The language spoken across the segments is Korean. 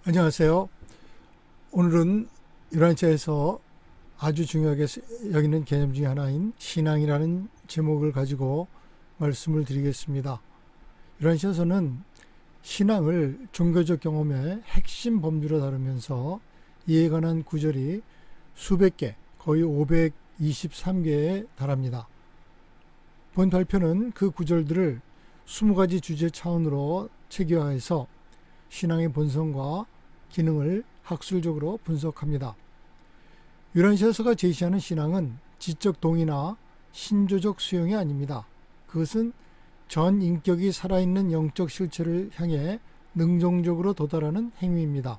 안녕하세요. 오늘은 유란시아에서 아주 중요하게 여기는 개념 중에 하나인 신앙이라는 제목을 가지고 말씀을 드리겠습니다. 유란시아에서는 신앙을 종교적 경험의 핵심 범주로 다루면서 이에 관한 구절이 수백 개, 거의 523개에 달합니다. 본 발표는 그 구절들을 20가지 주제 차원으로 체계화해서 신앙의 본성과 기능을 학술적으로 분석합니다. 유란시아서가 제시하는 신앙은 지적 동의나 신조적 수용이 아닙니다. 그것은 전 인격이 살아있는 영적 실체를 향해 능동적으로 도달하는 행위입니다.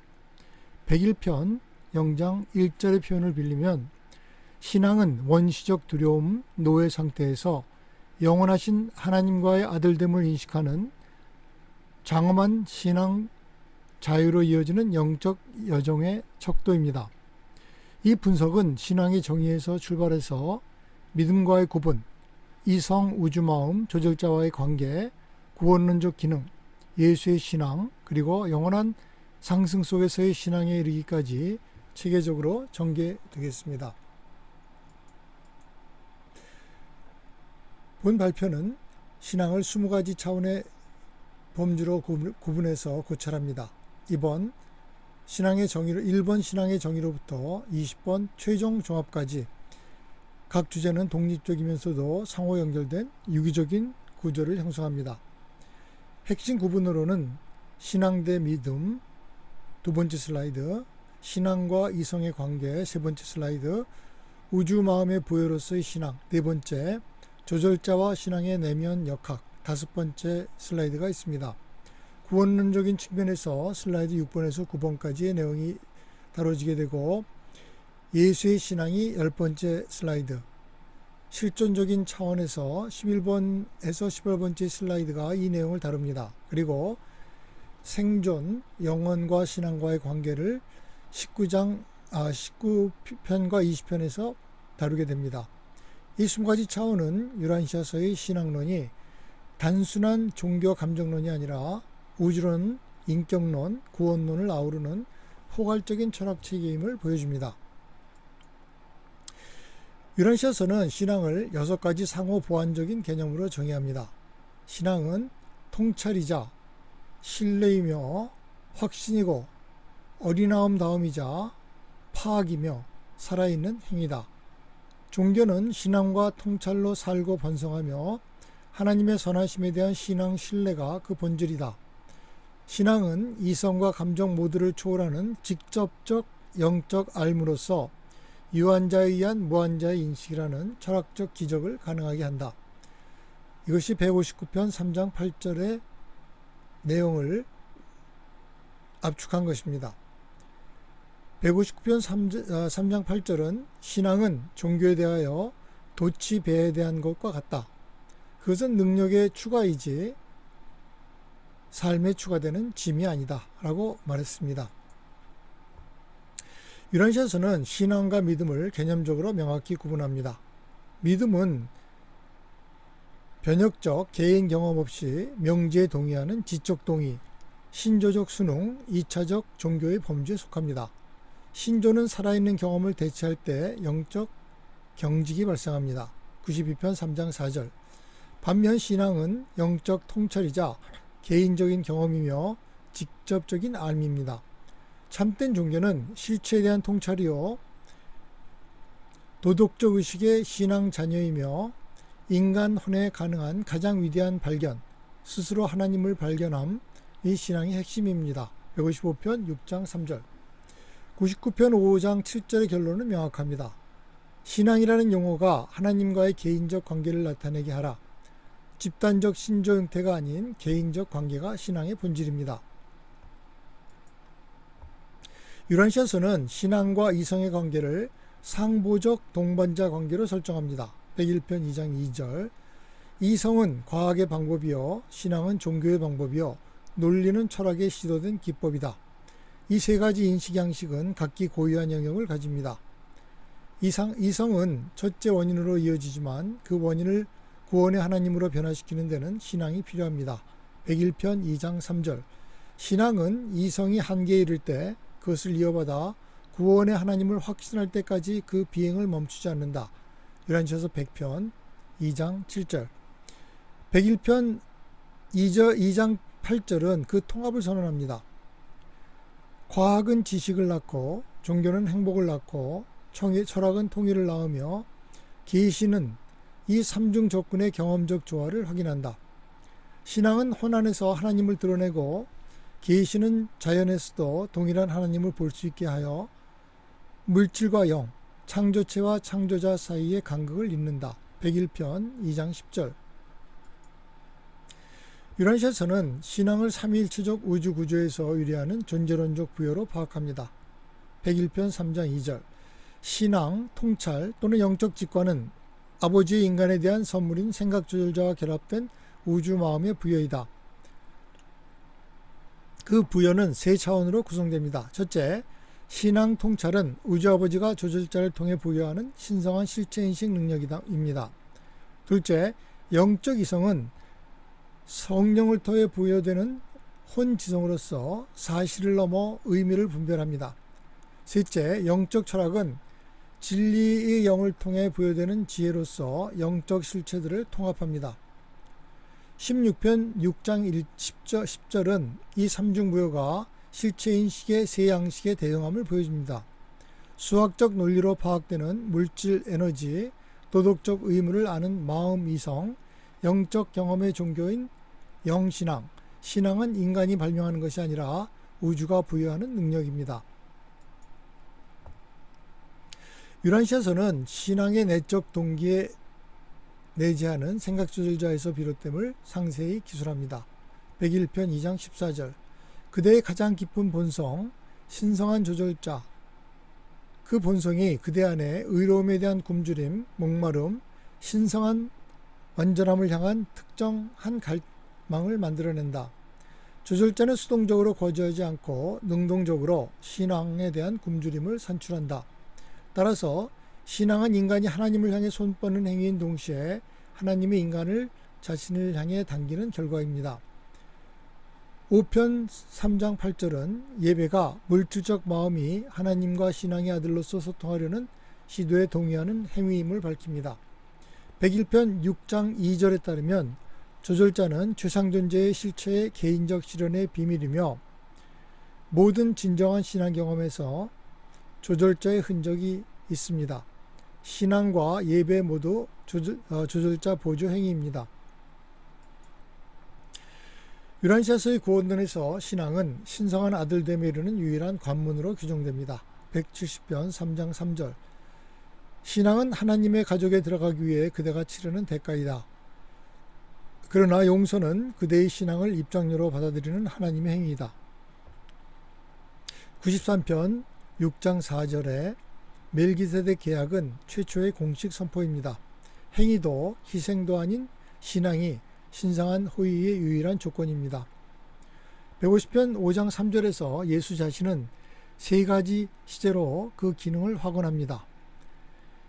101편 0장 1절의 표현을 빌리면 신앙은 원시적 두려움, 노예 상태에서 영원하신 하나님과의 아들됨을 인식하는 장엄한 신앙 자유로 이어지는 영적 여정의 척도입니다. 이 분석은 신앙의 정의에서 출발해서 믿음과의 구분, 이성 우주마음 조절자와의 관계, 구원론적 기능, 예수의 신앙, 그리고 영원한 상승 속에서의 신앙에 이르기까지 체계적으로 전개되겠습니다. 본 발표는 신앙을 20가지 차원의 범주로 구분해서 고찰합니다. 2번 신앙의 정의로 1번 신앙의 정의로부터 20번 최종 종합까지 각 주제는 독립적이면서도 상호 연결된 유기적인 구조를 형성합니다. 핵심 구분으로는 신앙 대 믿음 두 번째 슬라이드, 신앙과 이성의 관계 세 번째 슬라이드, 우주 마음의 부여로서의 신앙 네 번째, 조절자와 신앙의 내면 역학 다섯 번째 슬라이드가 있습니다. 구원론적인 측면에서 슬라이드 6번에서 9번까지의 내용이 다뤄지게 되고 예수의 신앙이 10번째 슬라이드, 실존적인 차원에서 11번에서 18번째 슬라이드가 이 내용을 다룹니다. 그리고 생존, 영혼과 신앙과의 관계를 19편과 20편에서 다루게 됩니다. 이 20가지 차원은 유란시아서의 신앙론이 단순한 종교 감정론이 아니라 우주론, 인격론, 구원론을 아우르는 포괄적인 철학 체계임을 보여줍니다. 유란시아서는 신앙을 6가지 상호 보완적인 개념으로 정의합니다. 신앙은 통찰이자 신뢰이며 확신이고 어린아움다움이자 파악이며 살아있는 행위다. 종교는 신앙과 통찰로 살고 번성하며 하나님의 선하심에 대한 신앙 신뢰가 그 본질이다. 신앙은 이성과 감정 모두를 초월하는 직접적 영적 알므로서 유한자에 의한 무한자의 인식이라는 철학적 기적을 가능하게 한다. 이것이 159편 3장 8절의 내용을 압축한 것입니다. 159편 3장 8절은 신앙은 종교에 대하여 도치 배에 대한 것과 같다. 그것은 능력의 추가이지 삶에 추가되는 짐이 아니다 라고 말했습니다. 유란시아서는 신앙과 믿음을 개념적으로 명확히 구분합니다. 믿음은 변혁적 개인 경험 없이 명제에 동의하는 지적 동의, 신조적 순응, 2차적 종교의 범주에 속합니다. 신조는 살아있는 경험을 대체할 때 영적 경직이 발생합니다. 92편 3장 4절. 반면 신앙은 영적 통찰이자 개인적인 경험이며 직접적인 알미입니다. 참된 종교는 실체에 대한 통찰이요 도덕적 의식의 신앙 자녀이며 인간 혼에 가능한 가장 위대한 발견, 스스로 하나님을 발견함이 신앙의 핵심입니다. 155편 6장 3절. 99편 5장 7절의 결론은 명확합니다. 신앙이라는 용어가 하나님과의 개인적 관계를 나타내게 하라. 집단적 신조 형태가 아닌 개인적 관계가 신앙의 본질입니다. 유란시아서는 신앙과 이성의 관계를 상보적 동반자 관계로 설정합니다. 101편 2장 2절. 이성은 과학의 방법이요 신앙은 종교의 방법이요 논리는 철학의 시도된 기법이다. 이 세 가지 인식 양식은 각기 고유한 영역을 가집니다. 이성은 첫째 원인으로 이어지지만 그 원인을 구원의 하나님으로 변화시키는 데는 신앙이 필요합니다. 101편 2장 3절. 신앙은 이성이 한계에 이를 때 그것을 이어받아 구원의 하나님을 확신할 때까지 그 비행을 멈추지 않는다. 요한일서 100편 2장 7절. 101편 2장 8절은 그 통합을 선언합니다. 과학은 지식을 낳고 종교는 행복을 낳고 철학은 통일을 낳으며 계시는 이 삼중 조건의 경험적 조화를 확인한다. 신앙은 혼 안에서 하나님을 드러내고 계시는 자연에서도 동일한 하나님을 볼 수 있게 하여 물질과 영, 창조체와 창조자 사이의 간극을 잇는다. 101편 2장 10절. 유란시아서는 신앙을 삼위일체적 우주 구조에서 유래하는 존재론적 부여로 파악합니다. 101편 3장 2절. 신앙, 통찰 또는 영적 직관은 아버지의 인간에 대한 선물인 생각조절자와 결합된 우주 마음의 부여이다. 그 부여는 세 차원으로 구성됩니다. 첫째, 신앙 통찰은 우주 아버지가 조절자를 통해 부여하는 신성한 실체인식 능력입니다. 둘째, 영적 이성은 성령을 통해 부여되는 혼지성으로서 사실을 넘어 의미를 분별합니다. 셋째, 영적 철학은 진리의 영을 통해 부여되는 지혜로서 영적 실체들을 통합합니다. 16편 6장 10절은 이 삼중부여가 실체인식의 세 양식의 대응함을 보여줍니다. 수학적 논리로 파악되는 물질 에너지, 도덕적 의무를 아는 마음 이성, 영적 경험의 종교인 영신앙, 신앙은 인간이 발명하는 것이 아니라 우주가 부여하는 능력입니다. 유란시아서는 신앙의 내적 동기에 내재하는 생각조절자에서 비롯됨을 상세히 기술합니다. 101편 2장 14절. 그대의 가장 깊은 본성, 신성한 조절자. 그 본성이 그대 안에 의로움에 대한 굶주림, 목마름, 신성한 완전함을 향한 특정한 갈망을 만들어낸다. 조절자는 수동적으로 거주하지 않고 능동적으로 신앙에 대한 굶주림을 산출한다. 따라서 신앙은 인간이 하나님을 향해 손 뻗는 행위인 동시에 하나님의 인간을 자신을 향해 당기는 결과입니다. 5편 3장 8절은 예배가 물질적 마음이 하나님과 신앙의 아들로서 소통하려는 시도에 동의하는 행위임을 밝힙니다. 101편 6장 2절에 따르면 조절자는 최상존재의 실체의 개인적 실현의 비밀이며 모든 진정한 신앙 경험에서 조절자의 흔적이 있습니다. 신앙과 예배 모두 조절자 보조 행위입니다. 유란시아서의 구원론에서 신앙은 신성한 아들됨에 이르는 유일한 관문으로 규정됩니다. 170편 3장 3절. 신앙은 하나님의 가족에 들어가기 위해 그대가 치르는 대가이다. 그러나 용서는 그대의 신앙을 입장료로 받아들이는 하나님의 행위이다. 93편 6장 4절에 멜기세덱 계약은 최초의 공식 선포입니다. 행위도 희생도 아닌 신앙이 신성한 호의의 유일한 조건입니다. 150편 5장 3절에서 예수 자신은 세 가지 시제로 그 기능을 확언합니다.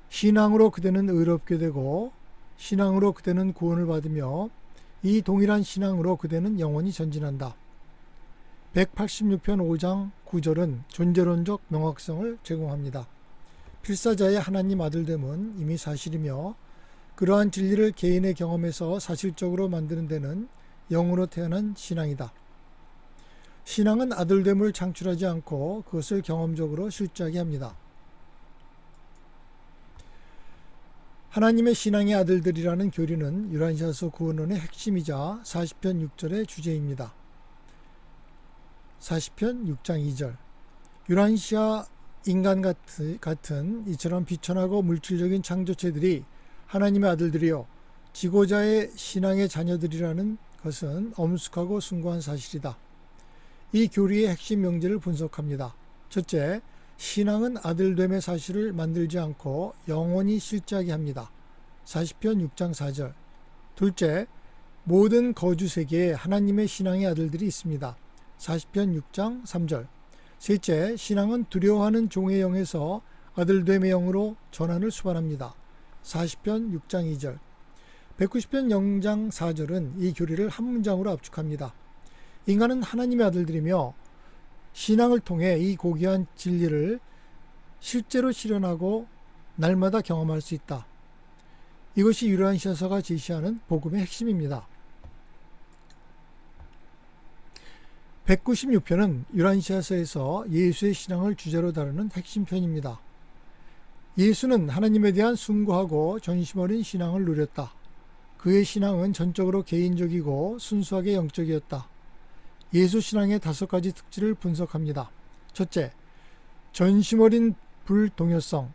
신앙으로 그대는 의롭게 되고 신앙으로 그대는 구원을 받으며 이 동일한 신앙으로 그대는 영원히 전진한다. 186편 5장 9절은 존재론적 명확성을 제공합니다. 필사자의 하나님 아들됨은 이미 사실이며 그러한 진리를 개인의 경험에서 사실적으로 만드는 데는 영으로 태어난 신앙이다. 신앙은 아들됨을 창출하지 않고 그것을 경험적으로 실제하게 합니다. 하나님의 신앙의 아들들이라는 교리는 유란시아서 구원론의 핵심이자 40편 6절의 주제입니다. 40편 6장 2절. 유란시아 인간 같은 이처럼 비천하고 물질적인 창조체들이 하나님의 아들들이요 지고자의 신앙의 자녀들이라는 것은 엄숙하고 숭고한 사실이다. 이 교리의 핵심 명제를 분석합니다. 첫째, 신앙은 아들됨의 사실을 만들지 않고 영원히 실제하게 합니다. 40편 6장 4절. 둘째, 모든 거주 세계에 하나님의 신앙의 아들들이 있습니다. 40편 6장 3절. 셋째, 신앙은 두려워하는 종의 영에서 아들됨의 영으로 전환을 수반합니다. 40편 6장 2절. 190편 0장 4절은 이 교리를 한 문장으로 압축합니다. 인간은 하나님의 아들들이며 신앙을 통해 이 고귀한 진리를 실제로 실현하고 날마다 경험할 수 있다. 이것이 유란시아서가 제시하는 복음의 핵심입니다. 196편은 유란시아서에서 예수의 신앙을 주제로 다루는 핵심 편입니다. 예수는 하나님에 대한 숭고하고 전심 어린 신앙을 누렸다. 그의 신앙은 전적으로 개인적이고 순수하게 영적이었다. 예수 신앙의 5가지 특질을 분석합니다. 첫째, 전심 어린 불동요성.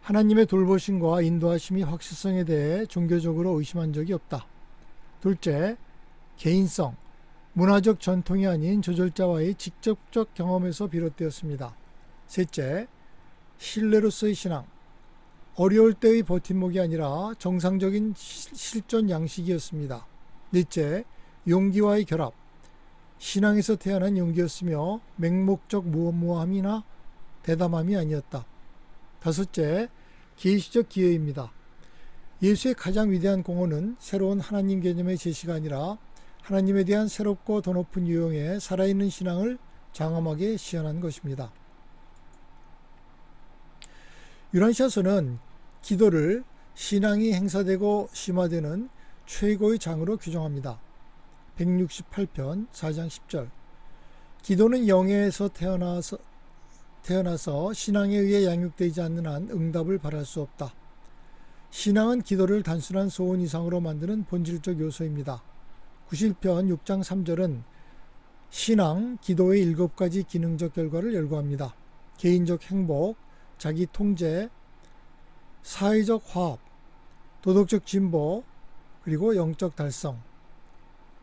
하나님의 돌보심과 인도하심이 확실성에 대해 종교적으로 의심한 적이 없다. 둘째, 개인성. 문화적 전통이 아닌 조절자와의 직접적 경험에서 비롯되었습니다. 셋째, 신뢰로서의 신앙. 어려울 때의 버팀목이 아니라 정상적인 실존 양식이었습니다. 넷째, 용기와의 결합. 신앙에서 태어난 용기였으며 맹목적 무모함이나 대담함이 아니었다. 다섯째, 계시적 기회입니다. 예수의 가장 위대한 공헌은 새로운 하나님 개념의 제시가 아니라 하나님에 대한 새롭고 더 높은 유형의 살아있는 신앙을 장엄하게 시연한 것입니다. 유란시아서는 기도를 신앙이 행사되고 심화되는 최고의 장으로 규정합니다. 168편 4장 10절. 기도는 영에서 태어나서 신앙에 의해 양육되지 않는 한 응답을 바랄 수 없다. 신앙은 기도를 단순한 소원 이상으로 만드는 본질적 요소입니다. 91편 6장 3절은 신앙, 기도의 7가지 기능적 결과를 열거합니다. 개인적 행복, 자기 통제, 사회적 화합, 도덕적 진보, 그리고 영적 달성.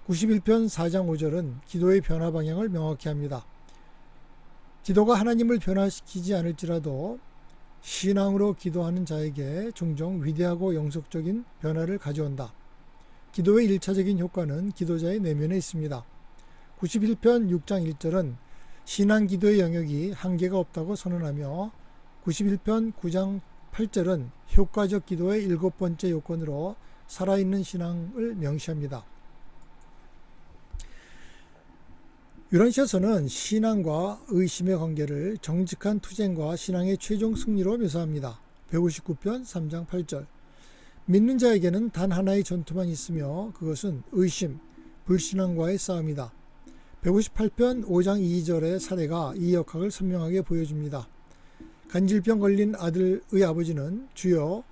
91편 4장 5절은 기도의 변화 방향을 명확히 합니다. 기도가 하나님을 변화시키지 않을지라도 신앙으로 기도하는 자에게 종종 위대하고 영속적인 변화를 가져온다. 기도의 1차적인 효과는 기도자의 내면에 있습니다. 91편 6장 1절은 신앙 기도의 영역이 한계가 없다고 선언하며 91편 9장 8절은 효과적 기도의 7번째 요건으로 살아있는 신앙을 명시합니다. 유란시아서는 신앙과 의심의 관계를 정직한 투쟁과 신앙의 최종 승리로 묘사합니다. 159편 3장 8절. 믿는 자에게는 단 하나의 전투만 있으며 그것은 의심, 불신앙과의 싸움이다. 158편 5장 2절의 사례가 이 역학을 선명하게 보여줍니다. 간질병 걸린 아들의 아버지는 주여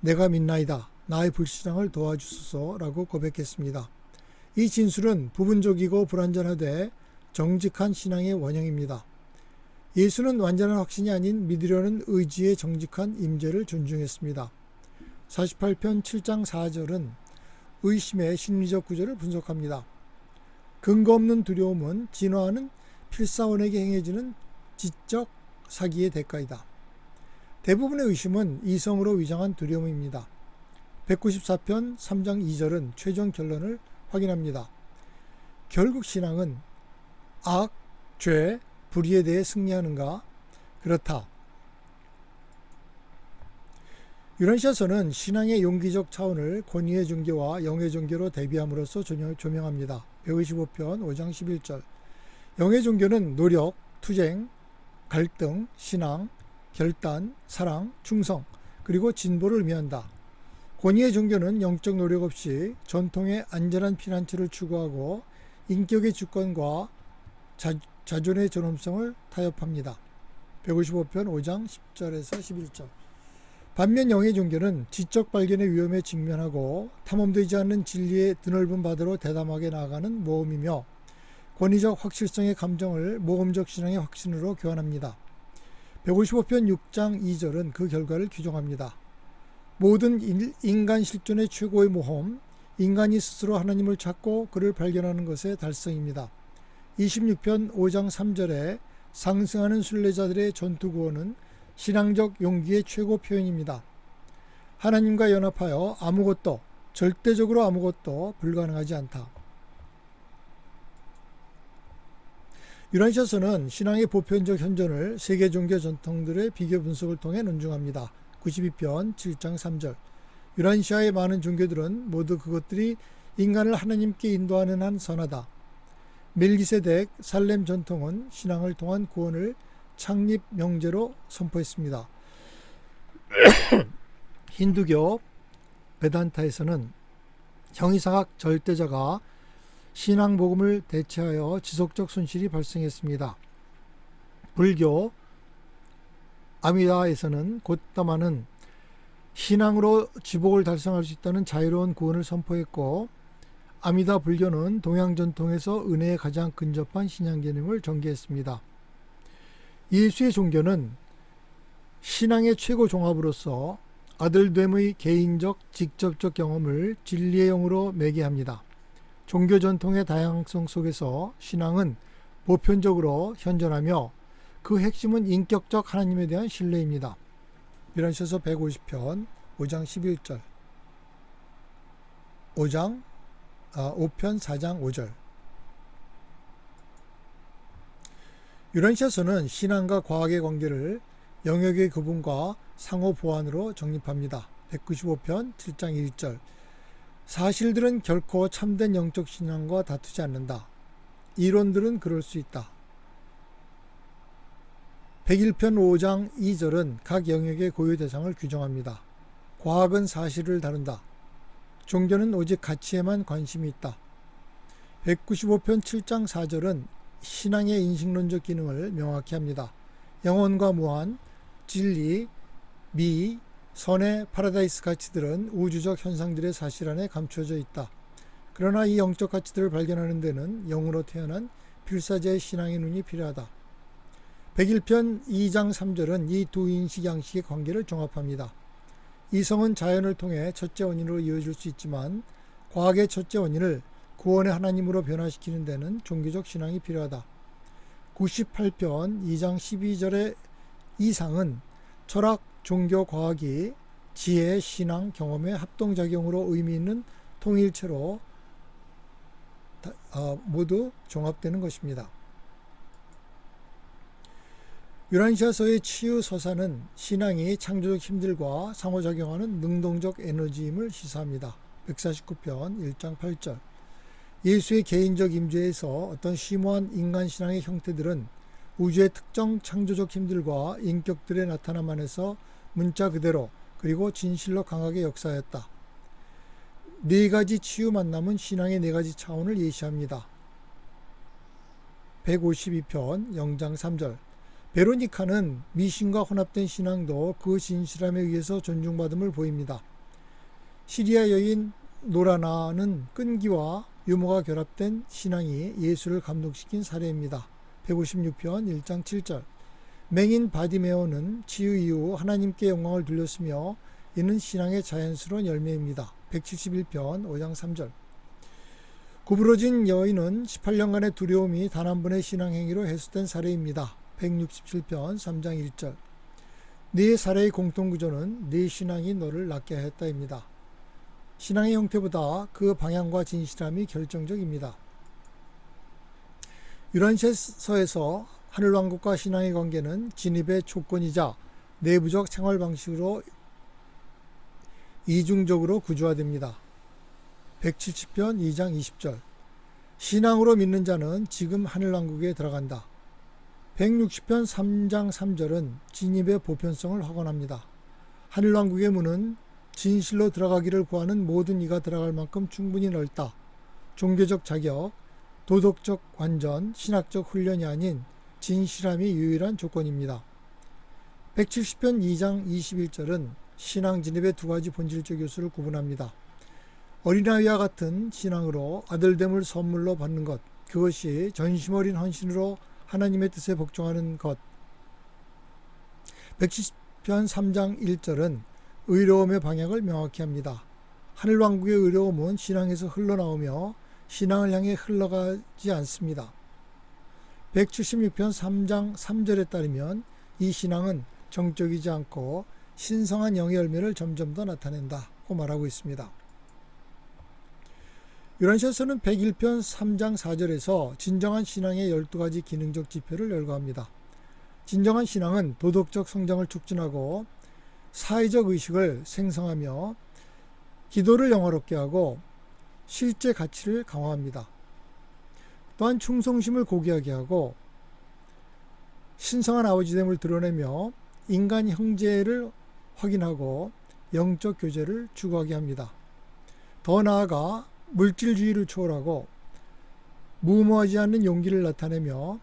내가 믿나이다. 나의 불신앙을 도와주소서라고 고백했습니다. 이 진술은 부분적이고 불완전하되 정직한 신앙의 원형입니다. 예수는 완전한 확신이 아닌 믿으려는 의지의 정직한 임재를 존중했습니다. 48편 7장 4절은 의심의 심리적 구조를 분석합니다. 근거 없는 두려움은 진화하는 필사원에게 행해지는 지적 사기의 대가이다. 대부분의 의심은 이성으로 위장한 두려움입니다. 194편 3장 2절은 최종 결론을 확인합니다. 결국 신앙은 악, 죄, 불의에 대해 승리하는가? 그렇다. 유란시아서는 신앙의 용기적 차원을 권위의 종교와 영의 종교로 대비함으로써 조명합니다. 125편 5장 11절. 영의 종교는 노력, 투쟁, 갈등, 신앙, 결단, 사랑, 충성, 그리고 진보를 의미한다. 권위의 종교는 영적 노력 없이 전통의 안전한 피난처를 추구하고 인격의 주권과 자존의 존엄성을 타협합니다. 155편 5장 10절에서 11절. 반면 영의 종교는 지적 발견의 위험에 직면하고 탐험되지 않는 진리의 드넓은 바다로 대담하게 나아가는 모험이며 권위적 확실성의 감정을 모험적 신앙의 확신으로 교환합니다. 155편 6장 2절은 그 결과를 규정합니다. 모든 인간 실존의 최고의 모험, 인간이 스스로 하나님을 찾고 그를 발견하는 것의 달성입니다. 26편 5장 3절에 상승하는 순례자들의 전투 구원은 신앙적 용기의 최고 표현입니다. 하나님과 연합하여 아무것도, 절대적으로 아무것도 불가능하지 않다. 유란시아서는 신앙의 보편적 현존을 세계 종교 전통들의 비교 분석을 통해 논증합니다. 92편 7장 3절. 유란시아의 많은 종교들은 모두 그것들이 인간을 하나님께 인도하는 한 선하다. 멜기세덱 살렘 전통은 신앙을 통한 구원을 창립 명제로 선포했습니다. 힌두교 베단타에서는 형이상학 절대자가 신앙 복음을 대체하여 지속적 손실이 발생했습니다. 불교 아미다에서는 곧다마는 신앙으로 지복을 달성할 수 있다는 자유로운 구원을 선포했고, 아미다 불교는 동양 전통에서 은혜에 가장 근접한 신앙 개념을 전개했습니다. 예수의 종교는 신앙의 최고 종합으로서 아들됨의 개인적 직접적 경험을 진리의 영으로 매개합니다. 종교 전통의 다양성 속에서 신앙은 보편적으로 현존하며 그 핵심은 인격적 하나님에 대한 신뢰입니다. 빌런시서 150편 5장 11절 5편 4장 5절. 유런시에서는 신앙과 과학의 관계를 영역의 구분과 상호 보완으로 정립합니다. 195편 7장 1절. 사실들은 결코 참된 영적 신앙과 다투지 않는다. 이론들은 그럴 수 있다. 101편 5장 2절은 각 영역의 고유 대상을 규정합니다. 과학은 사실을 다룬다. 종교는 오직 가치에만 관심이 있다. 195편 7장 4절은 신앙의 인식론적 기능을 명확히 합니다. 영혼과 무한, 진리, 미, 선의 파라다이스 가치들은 우주적 현상들의 사실 안에 감춰져 있다. 그러나 이 영적 가치들을 발견하는 데는 영으로 태어난 필사자의 신앙의 눈이 필요하다. 101편 2장 3절은 이 두 인식 양식의 관계를 종합합니다. 이성은 자연을 통해 첫째 원인으로 이어질 수 있지만 과학의 첫째 원인을 구원의 하나님으로 변화시키는 데는 종교적 신앙이 필요하다. 98편 2장 12절의 이상은 철학, 종교, 과학이 지혜, 신앙, 경험의 합동작용으로 의미 있는 통일체로 모두 종합되는 것입니다. 유란시아서의 치유 서사는 신앙이 창조적 힘들과 상호작용하는 능동적 에너지임을 시사합니다. 149편 1장 8절. 예수의 개인적 임재에서 어떤 심오한 인간 신앙의 형태들은 우주의 특정 창조적 힘들과 인격들의 나타남 안에서 문자 그대로 그리고 진실로 강하게 역사하였다. 네 가지 치유 만남은 신앙의 네 가지 차원을 예시합니다. 152편 0장 3절. 베로니카는 미신과 혼합된 신앙도 그 진실함에 의해서 존중받음을 보입니다. 시리아 여인 노라나는 끈기와 유머가 결합된 신앙이 예수를 감동시킨 사례입니다. 156편 1장 7절. 맹인 바디메오는 치유 이후 하나님께 영광을 돌렸으며 이는 신앙의 자연스러운 열매입니다. 171편 5장 3절. 구부러진 여인은 18년간의 두려움이 단 한 번의 신앙행위로 해소된 사례입니다. 167편 3장 1절. 네 사례의 공통구조는 네 신앙이 너를 낫게 하였다입니다. 신앙의 형태보다 그 방향과 진실함이 결정적입니다. 유란시서에서 하늘왕국과 신앙의 관계는 진입의 조건이자 내부적 생활 방식으로 이중적으로 구조화됩니다. 170편 2장 20절. 신앙으로 믿는 자는 지금 하늘왕국에 들어간다. 160편 3장 3절은 진입의 보편성을 확언합니다. 하늘왕국의 문은 진실로 들어가기를 구하는 모든 이가 들어갈 만큼 충분히 넓다. 종교적 자격, 도덕적 완전, 신학적 훈련이 아닌 진실함이 유일한 조건입니다. 170편 2장 21절은 신앙 진입의 두 가지 본질적 요소를 구분합니다. 어린아이와 같은 신앙으로 아들됨을 선물로 받는 것, 그것이 전심 어린 헌신으로 하나님의 뜻에 복종하는 것. 170편 3장 1절은 의로움의 방향을 명확히 합니다. 하늘왕국의 의로움은 신앙에서 흘러나오며 신앙을 향해 흘러가지 않습니다. 176편 3장 3절에 따르면 이 신앙은 정적이지 않고 신성한 영의 열매를 점점 더 나타낸다고 말하고 있습니다. 유란시에서는 101편 3장 4절에서 진정한 신앙의 12가지 기능적 지표를 열거합니다. 진정한 신앙은 도덕적 성장을 촉진하고 사회적 의식을 생성하며 기도를 영화롭게 하고 실제 가치를 강화합니다. 또한 충성심을 고귀하게 하고 신성한 아버지됨을 드러내며 인간 형제를 확인하고 영적 교제를 추구하게 합니다. 더 나아가 물질주의를 초월하고 무모하지 않는 용기를 나타내며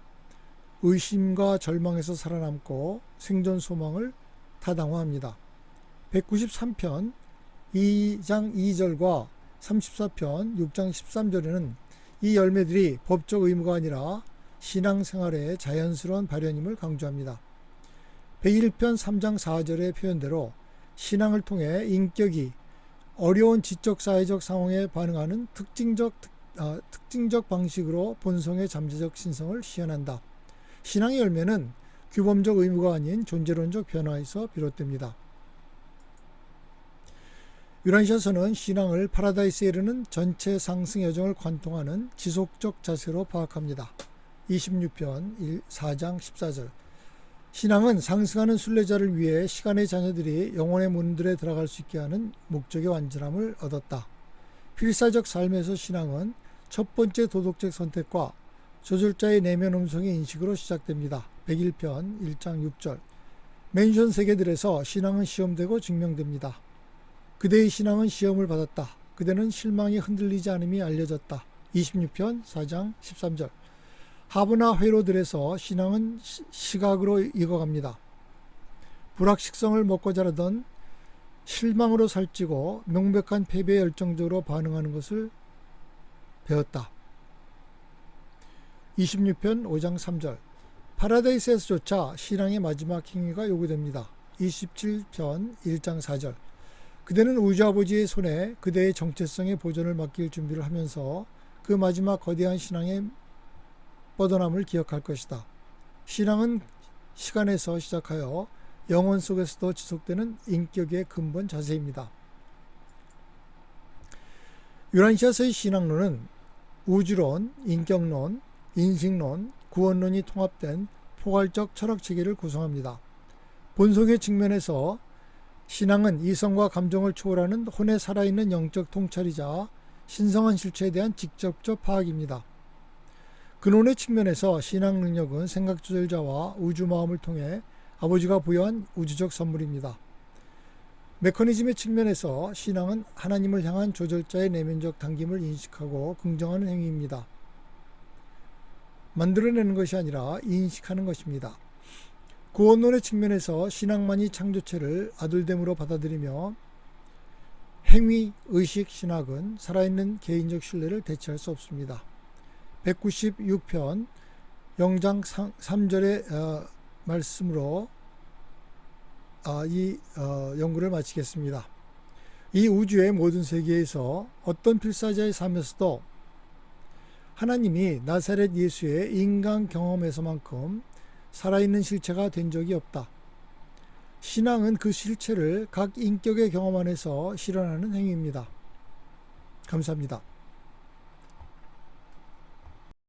의심과 절망에서 살아남고 생존 소망을 타당화합니다. 193편 2장 2절과 34편 6장 13절에는 이 열매들이 법적 의무가 아니라 신앙생활의 자연스러운 발현임을 강조합니다. 101편 3장 4절의 표현대로 신앙을 통해 인격이 어려운 지적-사회적 상황에 반응하는 특징적 방식으로 본성의 잠재적 신성을 시현한다. 신앙의 열매는 규범적 의무가 아닌 존재론적 변화에서 비롯됩니다. 유란시아서는 신앙을 파라다이스에 이르는 전체 상승 여정을 관통하는 지속적 자세로 파악합니다. 26편 4장 14절 신앙은 상승하는 순례자를 위해 시간의 자녀들이 영혼의 문들에 들어갈 수 있게 하는 목적의 완전함을 얻었다. 필사적 삶에서 신앙은 첫 번째 도덕적 선택과 조절자의 내면 음성의 인식으로 시작됩니다. 101편 1장 6절 맨션 세계들에서 신앙은 시험되고 증명됩니다. 그대의 신앙은 시험을 받았다. 그대는 실망이 흔들리지 않음이 알려졌다. 26편 4장 13절 하브나 회로들에서 신앙은 시각으로 익어갑니다. 불확실성을 먹고 자라던 실망으로 살찌고 명백한 패배에 열정적으로 반응하는 것을 배웠다. 26편 5장 3절 파라다이스에서조차 신앙의 마지막 행위가 요구됩니다. 27편 1장 4절 그대는 우주아버지의 손에 그대의 정체성의 보존을 맡길 준비를 하면서 그 마지막 거대한 신앙의 뻗어남을 기억할 것이다. 신앙은 시간에서 시작하여 영혼 속에서도 지속되는 인격의 근본 자세입니다. 유란시아서의 신앙론은 우주론, 인격론, 인식론, 구원론이 통합된 포괄적 철학체계를 구성합니다. 본성의 측면에서 신앙은 이성과 감정을 초월하는 혼에 살아있는 영적 통찰이자 신성한 실체에 대한 직접적 파악입니다. 근원의 측면에서 신앙 능력은 생각조절자와 우주마음을 통해 아버지가 부여한 우주적 선물입니다. 메커니즘의 측면에서 신앙은 하나님을 향한 조절자의 내면적 당김을 인식하고 긍정하는 행위입니다. 만들어내는 것이 아니라 인식하는 것입니다. 구원론의 측면에서 신앙만이 창조체를 아들됨으로 받아들이며 행위, 의식, 신학은 살아있는 개인적 신뢰를 대체할 수 없습니다. 196편 0장 3절의 말씀으로 이 연구를 마치겠습니다. 이 우주의 모든 세계에서 어떤 필사자의 삶에서도 하나님이 나사렛 예수의 인간 경험에서만큼 살아있는 실체가 된 적이 없다. 신앙은 그 실체를 각 인격의 경험 안에서 실현하는 행위입니다. 감사합니다.